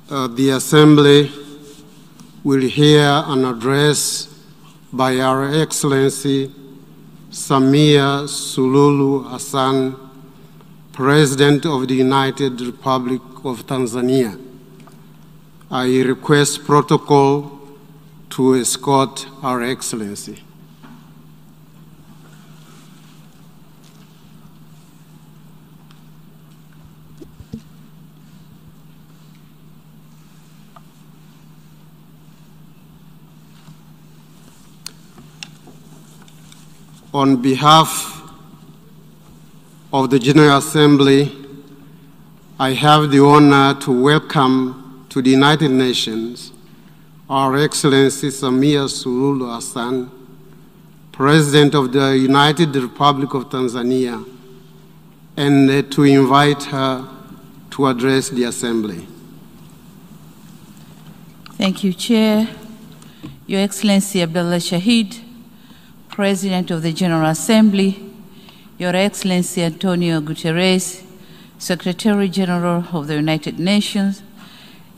The Assembly will hear an address by Our Excellency Samia Suluhu Hassan, President of the United Republic of Tanzania. I request protocol to escort Our Excellency. On behalf of the General Assembly, I have the honor to welcome to the United Nations Our Excellency Samia Suluhu Hassan, President of the United Republic of Tanzania, and to invite her to address the Assembly. Thank you, Chair. Your Excellency Abdullah Shahid, President of the General Assembly, Your Excellency Antonio Guterres, Secretary General of the United Nations,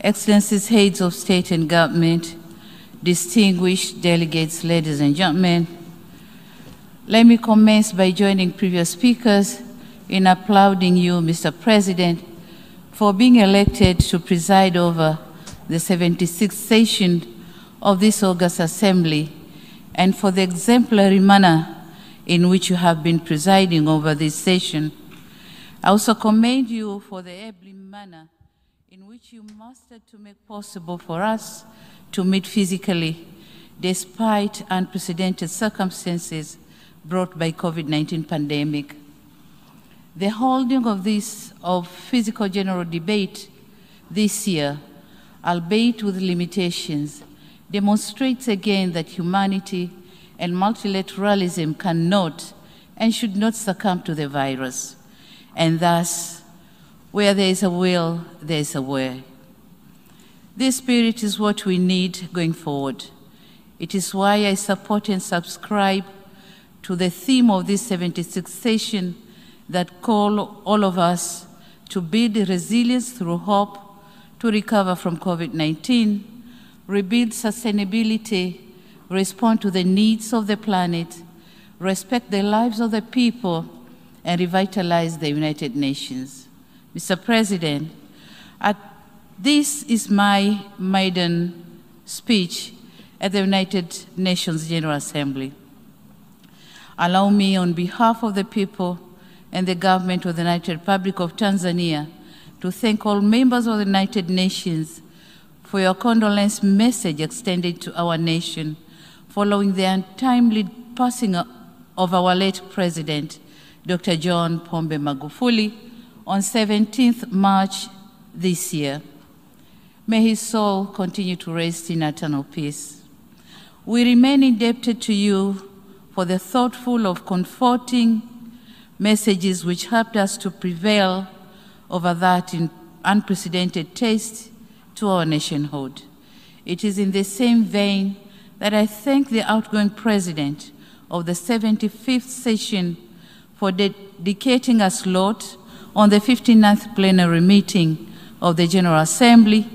Excellencies, Heads of State and Government, distinguished delegates, ladies and gentlemen, let me commence by joining previous speakers in applauding you, Mr. President, for being elected to preside over the 76th session of this August Assembly, and for the exemplary manner in which you have been presiding over this session. I also commend you for the able manner in which you mastered to make possible for us to meet physically despite unprecedented circumstances brought by COVID-19 pandemic. The holding of physical general debate this year, albeit with limitations, demonstrates again that humanity and multilateralism cannot and should not succumb to the virus. And thus, where there is a will, there is a way. This spirit is what we need going forward. It is why I support and subscribe to the theme of this 76th session that call all of us to build resilience through hope, to recover from COVID-19, rebuild sustainability, respond to the needs of the planet, respect the lives of the people, and revitalize the United Nations. Mr. President, this is my maiden speech at the United Nations General Assembly. Allow me, on behalf of the people and the government of the United Republic of Tanzania, to thank all members of the United Nations for your condolence message extended to our nation following the untimely passing of our late President, Dr. John Pombe Magufuli, on 17th March this year. May his soul continue to rest in eternal peace. We remain indebted to you for the thoughtful of comforting messages which helped us to prevail over that unprecedented test to our nationhood. It is in the same vein that I thank the outgoing President of the 75th session for dedicating a slot on the 59th plenary meeting of the General Assembly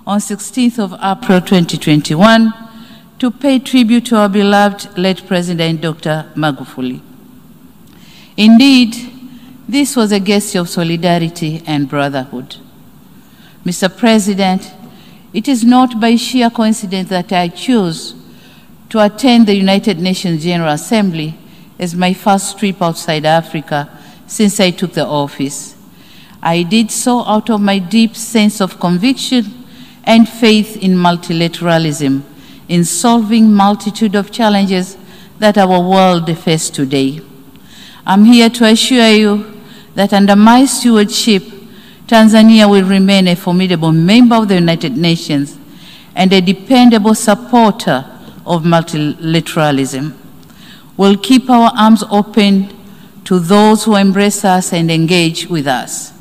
on 16th of April 2021 to pay tribute to our beloved late President Dr. Magufuli. Indeed, this was a gesture of solidarity and brotherhood. Mr. President, it is not by sheer coincidence that I chose to attend the United Nations General Assembly as my first trip outside Africa since I took the office. I did so out of my deep sense of conviction and faith in multilateralism, in solving multitude of challenges that our world faces today. I'm here to assure you that under my stewardship, Tanzania will remain a formidable member of the United Nations and a dependable supporter of multilateralism. We'll keep our arms open to those who embrace us and engage with us.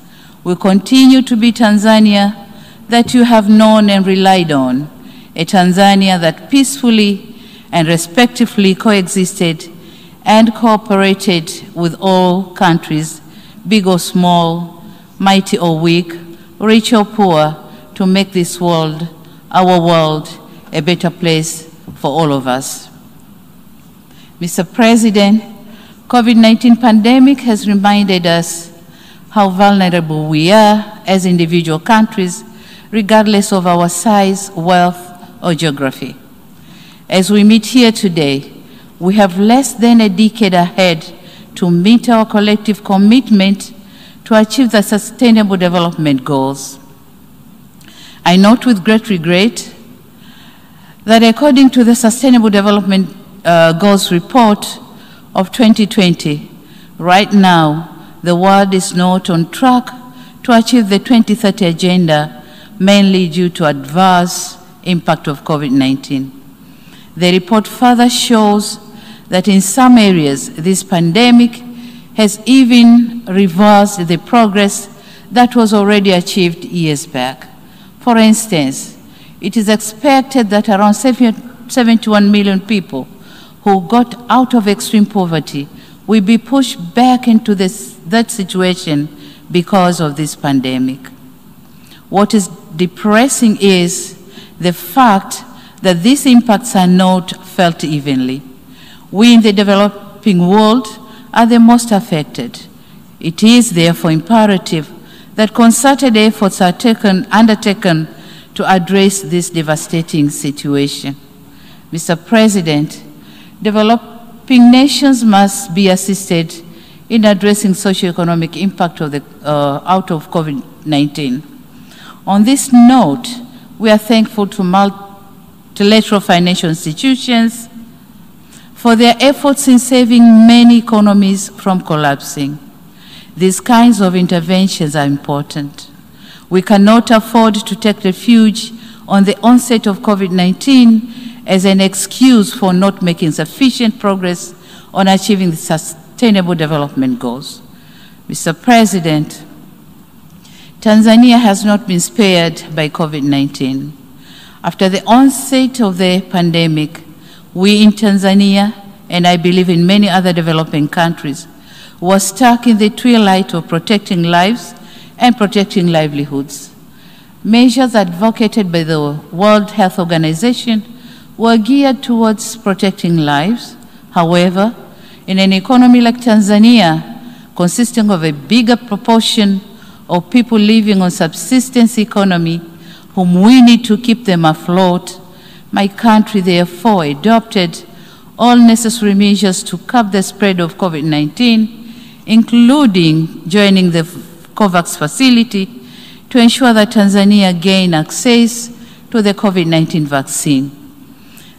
We'll continue to be Tanzania that you have known and relied on, a Tanzania that peacefully and respectfully coexisted and cooperated with all countries, big or small, mighty or weak, rich or poor, to make this world, our world, a better place for all of us. Mr. President, COVID-19 pandemic has reminded us how vulnerable we are as individual countries, regardless of our size, wealth, or geography. As we meet here today, we have less than a decade ahead to meet our collective commitment to achieve the Sustainable Development Goals. I note with great regret that according to the Sustainable Development Goals report of 2020, right now, the world is not on track to achieve the 2030 agenda, mainly due to adverse impact of COVID-19. The report further shows that in some areas, this pandemic has even reversed the progress that was already achieved years back. For instance, it is expected that around 71 million people who got out of extreme poverty will be pushed back into that situation because of this pandemic. What is depressing is the fact that these impacts are not felt evenly. We in the developing world are the most affected. It is therefore imperative that concerted efforts are undertaken to address this devastating situation. Mr. President, developing nations must be assisted in addressing socioeconomic impact of out of COVID-19. On this note, we are thankful to multilateral financial institutions for their efforts in saving many economies from collapsing. These kinds of interventions are important. We cannot afford to take refuge on the onset of COVID-19 as an excuse for not making sufficient progress on achieving the Sustainable Development Goals. Mr. President, Tanzania has not been spared by COVID-19. After the onset of the pandemic, we in Tanzania, and I believe in many other developing countries, were stuck in the twilight of protecting lives and protecting livelihoods. Measures advocated by the World Health Organization were geared towards protecting lives. However, in an economy like Tanzania, consisting of a bigger proportion of people living on subsistence economy, whom we need to keep them afloat, my country therefore adopted all necessary measures to curb the spread of COVID-19, including joining the COVAX facility to ensure that Tanzania gain access to the COVID-19 vaccine.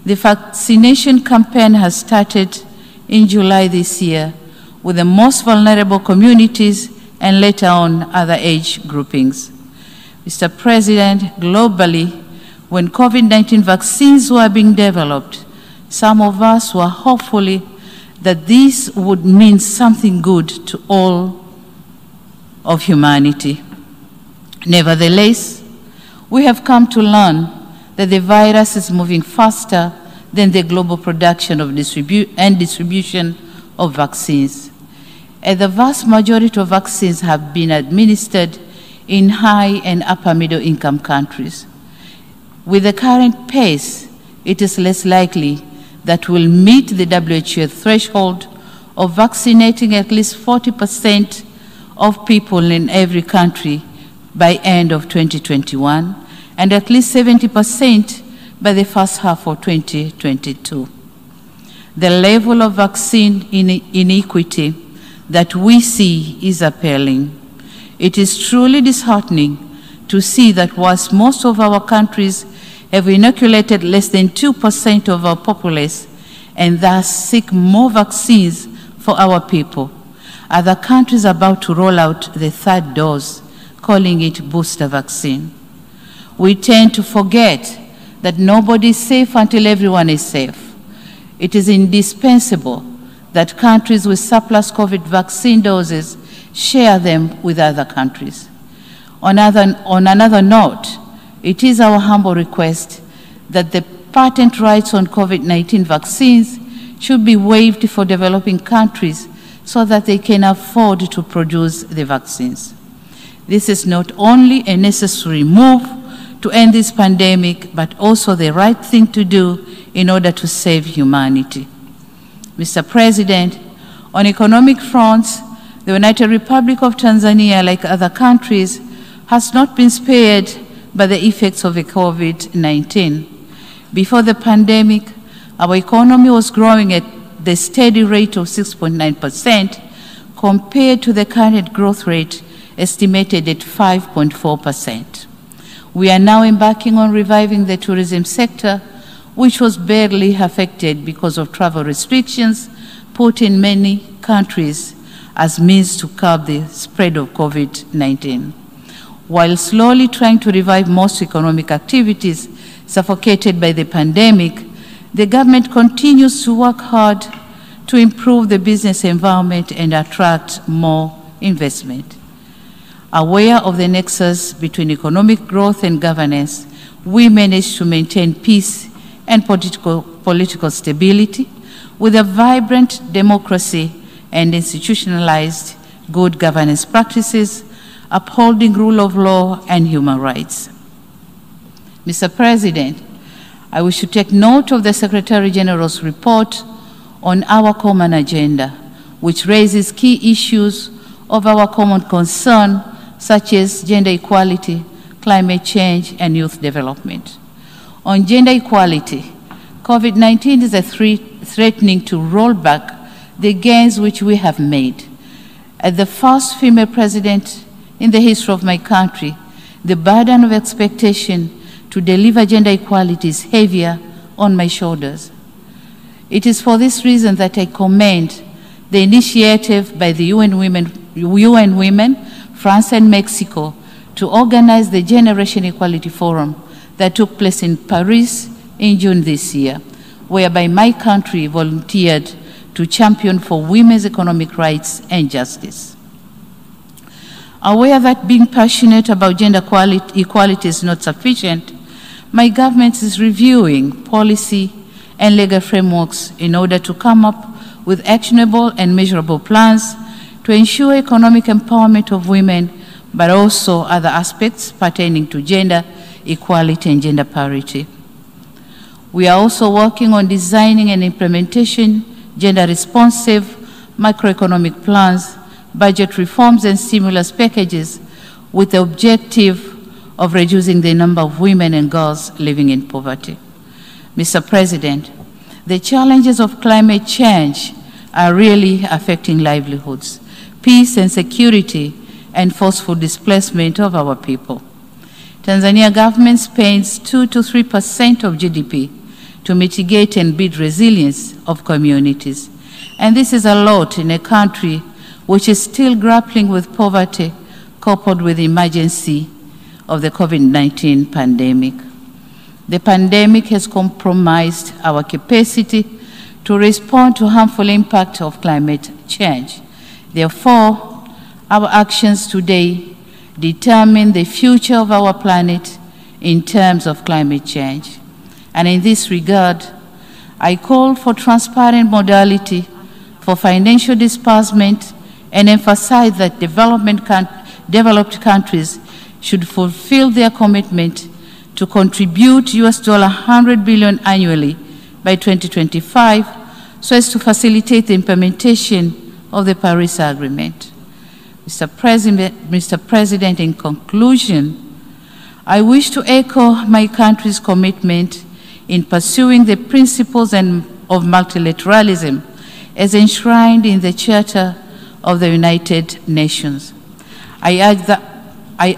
The vaccination campaign has started in July this year with the most vulnerable communities and later on other age groupings. Mr. President, globally, when COVID-19 vaccines were being developed, some of us were hopeful that this would mean something good to all of humanity. Nevertheless, we have come to learn that the virus is moving faster than the global production of distribution of vaccines. And the vast majority of vaccines have been administered in high and upper middle income countries. With the current pace, it is less likely that we'll meet the WHO threshold of vaccinating at least 40% of people in every country by end of 2021, and at least 70% by the first half of 2022. The level of vaccine inequity that we see is appalling. It is truly disheartening to see that whilst most of our countries have inoculated less than 2% of our populace and thus seek more vaccines for our people, other countries are about to roll out the third dose, calling it booster vaccine. We tend to forget that nobody is safe until everyone is safe. It is indispensable that countries with surplus COVID vaccine doses share them with other countries. On another note, it is our humble request that the patent rights on COVID-19 vaccines should be waived for developing countries so that they can afford to produce the vaccines. This is not only a necessary move to end this pandemic, but also the right thing to do in order to save humanity. Mr. President, on economic fronts, the United Republic of Tanzania, like other countries, has not been spared by the effects of the COVID-19. Before the pandemic, our economy was growing at the steady rate of 6.9% compared to the current growth rate estimated at 5.4%. We are now embarking on reviving the tourism sector, which was badly affected because of travel restrictions put in many countries as means to curb the spread of COVID-19. While slowly trying to revive most economic activities suffocated by the pandemic, the government continues to work hard to improve the business environment and attract more investment. Aware of the nexus between economic growth and governance, we managed to maintain peace and political stability with a vibrant democracy and institutionalized good governance practices, upholding rule of law and human rights. Mr. President, I wish to take note of the Secretary General's report on our common agenda, which raises key issues of our common concern, such as gender equality, climate change, and youth development. On gender equality, COVID-19 is threatening to roll back the gains which we have made. As the first female president in the history of my country, the burden of expectation to deliver gender equality is heavier on my shoulders. It is for this reason that I commend the initiative by the UN Women, France and Mexico to organize the Generation Equality Forum that took place in Paris in June this year, whereby my country volunteered to champion for women's economic rights and justice. Aware that being passionate about gender equality is not sufficient, my government is reviewing policy and legal frameworks in order to come up with actionable and measurable plans to ensure economic empowerment of women, but also other aspects pertaining to gender equality and gender parity. We are also working on designing and implementation gender-responsive macroeconomic plans, budget reforms, and stimulus packages with the objective of reducing the number of women and girls living in poverty. Mr. President, the challenges of climate change are really affecting livelihoods, peace and security, and forceful displacement of our people. Tanzania government spends 2 to 3% of GDP to mitigate and build resilience of communities. And this is a lot in a country which is still grappling with poverty coupled with the emergency of the COVID-19 pandemic. The pandemic has compromised our capacity to respond to harmful impact of climate change. Therefore, our actions today determine the future of our planet in terms of climate change. And in this regard, I call for transparent modality for financial disbursement and emphasize that developed countries should fulfill their commitment to contribute $100 billion annually by 2025 so as to facilitate the implementation of the Paris Agreement. Mr. President, in conclusion, I wish to echo my country's commitment in pursuing the principles of multilateralism as enshrined in the Charter of the United Nations. I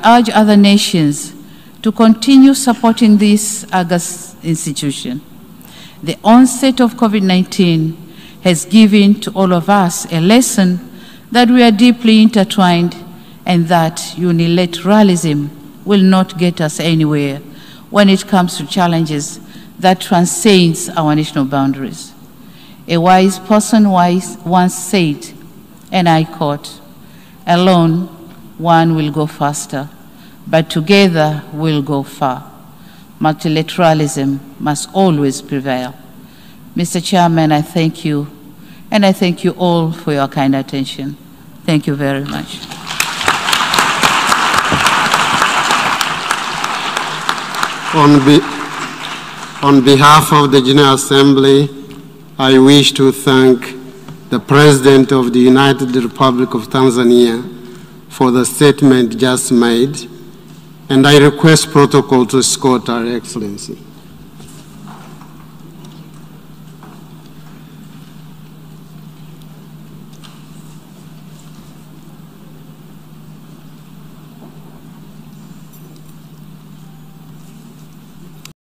urge other nations to continue supporting this august institution. The onset of COVID-19 has given to all of us a lesson that we are deeply intertwined and that unilateralism will not get us anywhere when it comes to challenges that transcends our national boundaries. A wise person once said, and I quote, "Alone, one will go faster, but together we'll go far. Multilateralism must always prevail." Mr. Chairman, I thank you, and I thank you all for your kind attention. Thank you very much. On behalf of the General Assembly, I wish to thank the President of the United Republic of Tanzania for the statement just made, and I request protocol to escort Her Excellency.